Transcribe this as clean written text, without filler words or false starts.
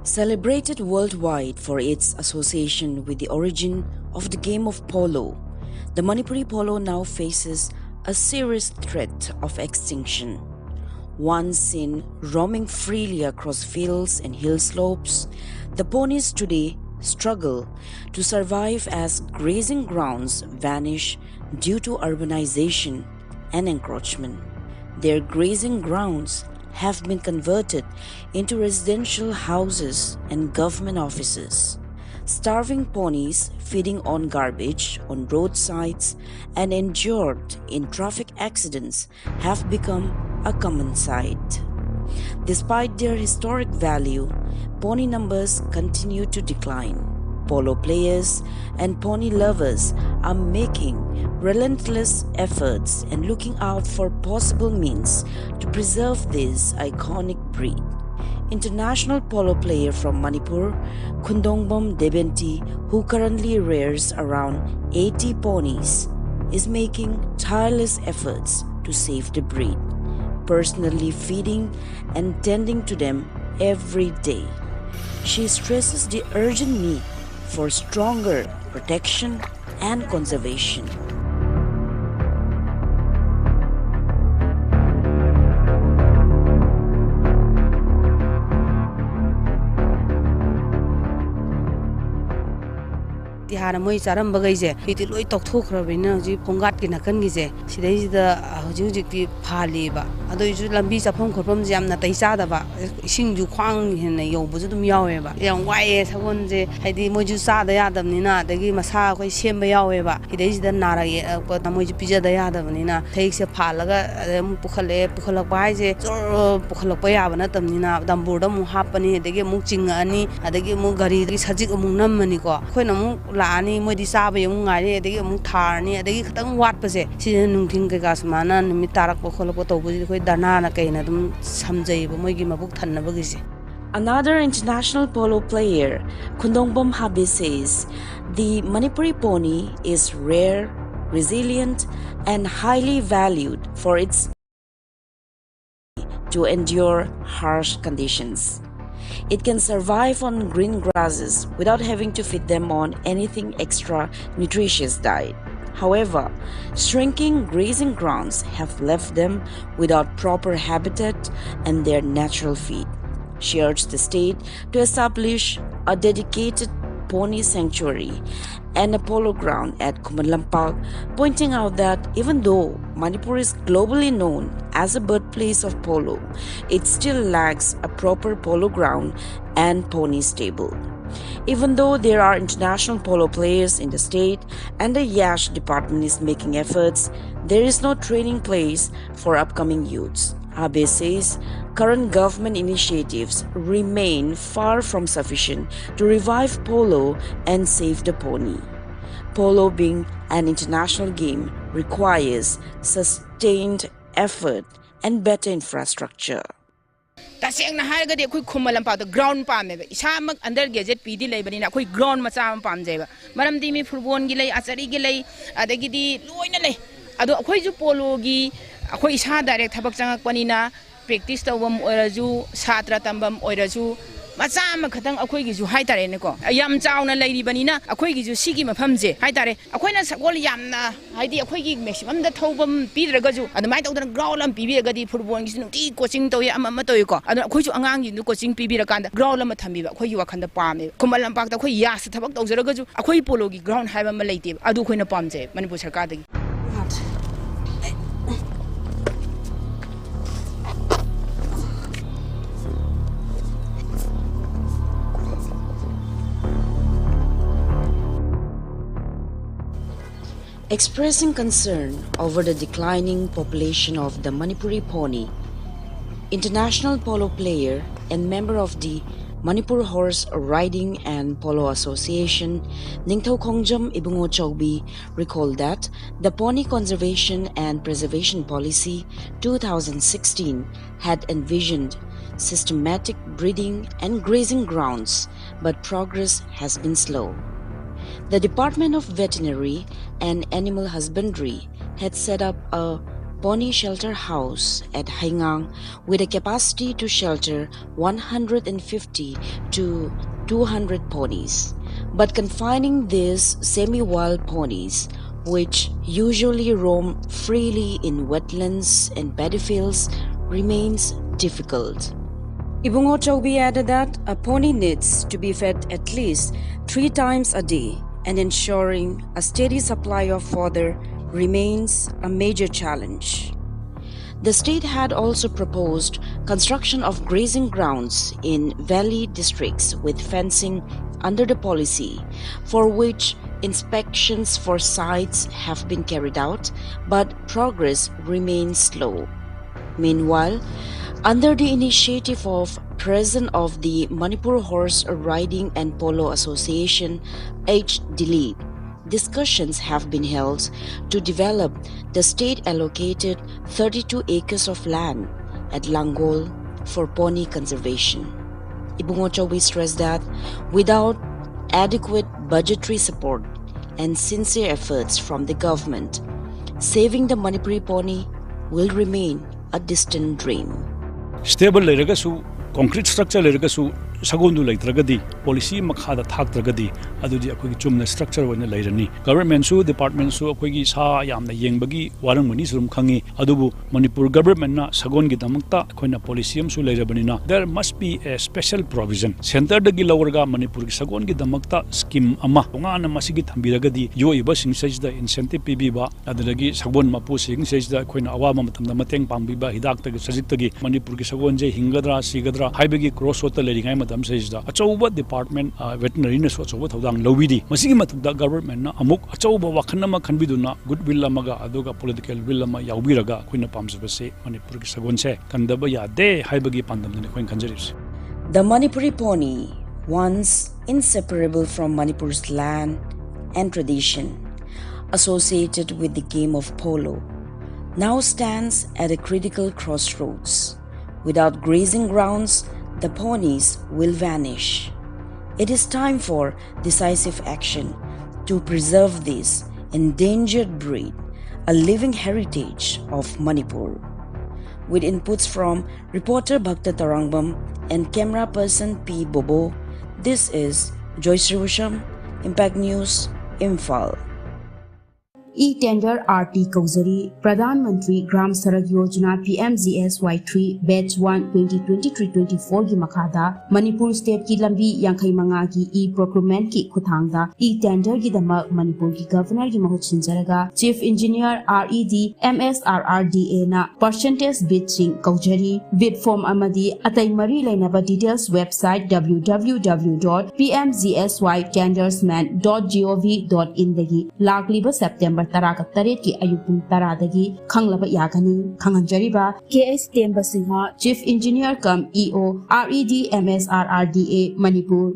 Celebrated worldwide for its association with the origin of the game of polo, the Manipuri polo now faces a serious threat of extinction. Once seen roaming freely across fields and hill slopes, the ponies today struggle to survive as grazing grounds vanish due to urbanization and encroachment. Their grazing grounds have been converted into residential houses and government offices. Starving ponies feeding on garbage on roadsides and injured in traffic accidents have become a common sight. Despite their historic value, pony numbers continue to decline. Polo players and pony lovers are making relentless efforts and looking out for possible means to preserve this iconic breed. International polo player from Manipur, Khundongbom Debenti, who currently rears around 80 ponies, is making tireless efforts to save the breed, personally feeding and tending to them every day. She stresses the urgent need for stronger protection and conservation. Hana moi charam bagai je hiti loi tok thokrabina ji phongat ki nakan gi je sidai da hoji hoji ti phali ba ado ju lambi chapom khopom jam na tai cha da ba ising ju khwang hena yo bu ju dum yawe ba yang wai sabon je haidi moi ju sa da ya dam ni na dagi masa khoi sem ba yawe ba hidai da nara ye ta moi ju pija da ya da ni na thai se phalaga mu pukhalak ba hai je pukhalak pa ya ba na tam ni na dambur da mu hapani dagi mu chinga ani adagi mu gari gi sajik mu nam mani ko khoi na mu ani moi di sa ba yung ngai de mu thar ni de khatang wat pa se si nung thing ka ga samana mi tarak po khol po to bu khoi dana na kai na dum samjai ba moi gi mabuk than na ba gi se. Another international polo player, Khundongbom Habe, says the Manipuri pony is rare, resilient, and highly valued for its to endure harsh conditions. It can survive on green grasses without having to feed them on anything extra nutritious diet. However, shrinking grazing grounds have left them without proper habitat and their natural feed. She urged the state to establish a dedicated pony sanctuary and a polo ground at Kumalampak, pointing out that even though Manipur is globally known as a birthplace of polo, it still lacks a proper polo ground and pony stable. Even though there are international polo players in the state and the Yash department is making efforts, there is no training place for upcoming youths. Abe says current government initiatives remain far from sufficient to revive polo and save the pony. Polo, being an international game, requires sustained effort and better infrastructure. Tasengna haigadi akoi khumalampa the ground pame ba isamak under gadget pidi leibani na akoi ground macha pam jeba maramdi mi football gi lei achari gi lei adagidi loina lei ado akoi ju polo gi akoi isa direct thabak changakpani na practice tawam oiraju satra tambam oiraju macha ma khatang akoi gi ju haitare ne ko yam chauna leiri bani na akoi gi ju sigi mafam je haitare akoi na sagol yamna haidi akoi gi maximum da thobam pidraga ju admai tawdana ground lam pibi gadi football gi nuti coaching tawi amma tawi ko ado akoi ju angang gi nu coaching pibi ra kanda ground lam thambi ba akoi gi wakhanda pame kumalam pak ta akoi yas thabak tawjaraga ju akoi polo gi ground haiba ma leite adu khoina pamje manipur sarkar dagi. Expressing concern over the declining population of the Manipuri pony, international polo player and member of the Manipur Horse Riding and Polo Association, Ningthau Khongjam Ibungo Chowbi, recalled that the Pony Conservation and Preservation Policy 2016 had envisioned systematic breeding and grazing grounds, but progress has been slow. The Department of Veterinary and Animal Husbandry had set up a pony shelter house at Haingang with a capacity to shelter 150 to 200 ponies. But confining these semi-wild ponies, which usually roam freely in wetlands and paddy fields, remains difficult. Ibungo Chowbi added that a pony needs to be fed at least 3 times a day, and ensuring a steady supply of fodder remains a major challenge. The state had also proposed construction of grazing grounds in valley districts with fencing under the policy, for which inspections for sites have been carried out, but progress remains slow. Meanwhile, under the initiative of President of the Manipur Horse Riding and Polo Association, H. Dilip, discussions have been held to develop the state-allocated 32 acres of land at Langol for pony conservation. Ibungo Chowbi stressed that without adequate budgetary support and sincere efforts from the government, saving the Manipuri pony will remain a distant dream. Stable legasu, concrete structure legasu, Sagundu like Tragadi, policy Makada Thak Tragadi, Adudi Akwigum structure when the Lairani. Government su, department su, Akwigi Sa, Yam the Yangbagi, Warang Munisum Kangi, Adubu, Manipur government na, Sagon Gitamukta, Kona Policium su Lairabanina. There must be a special provision. Center the Gilawarga, Manipur Sagon Gitamukta scheme Ama, Ungana Masigit Hambiragadi, Yo Ibasing says the incentive PBba, Adagi, Sagon Mapusing says the Queen Awama, the Mateng Pambiba, Hidakta, Sajitagi, Manipur Sagonje, Hingadra, Sigadra, Haibagi, Cross Water Leading. Says the Achoba Department veterinary was over Todang Lowidi. Masima to the government Amuk Achoba Wakanama Kanbiduna, Goodwill Lamaga, Adoga political Willama Yaubiraga, Queen of Palms Vase, Manipur Sagonse, Kandabaya de Haibagi Pandam in the Queen Kanjaris. The Manipuri pony, once inseparable from Manipur's land and tradition, associated with the game of polo, now stands at a critical crossroads. Without grazing grounds, the ponies will vanish. It is time for decisive action to preserve this endangered breed, a living heritage of Manipur. With inputs from reporter Bhakta Tarangbam and camera person P. Bobo, this is Joyce Rusham, Impact News, Imphal. E-tender RT Kauzari, Pradhan Mantri Gram Sarak Yojana PMGSY3 Batch 1 2023-24 की मखादा Manipur State की लंबी यांखई मंगा की E-procurement की खुथांगदा E-tender की दमक Manipur की Governor की महूत सिंजरगा Chief Engineer RED MSRRDA ना percentage bid सिंग कौजरी bid form अमदी अतई मरी लेनबा details website www.pmgsytendersman.gov.in दगी लाखलीबा September Taraga Tareki Ayupun Taradagi, Kanglaba Yagani, Kanganjariba, KS Temba Singha, Chief Engineer cum EO, RED MSRRDA, Manipur.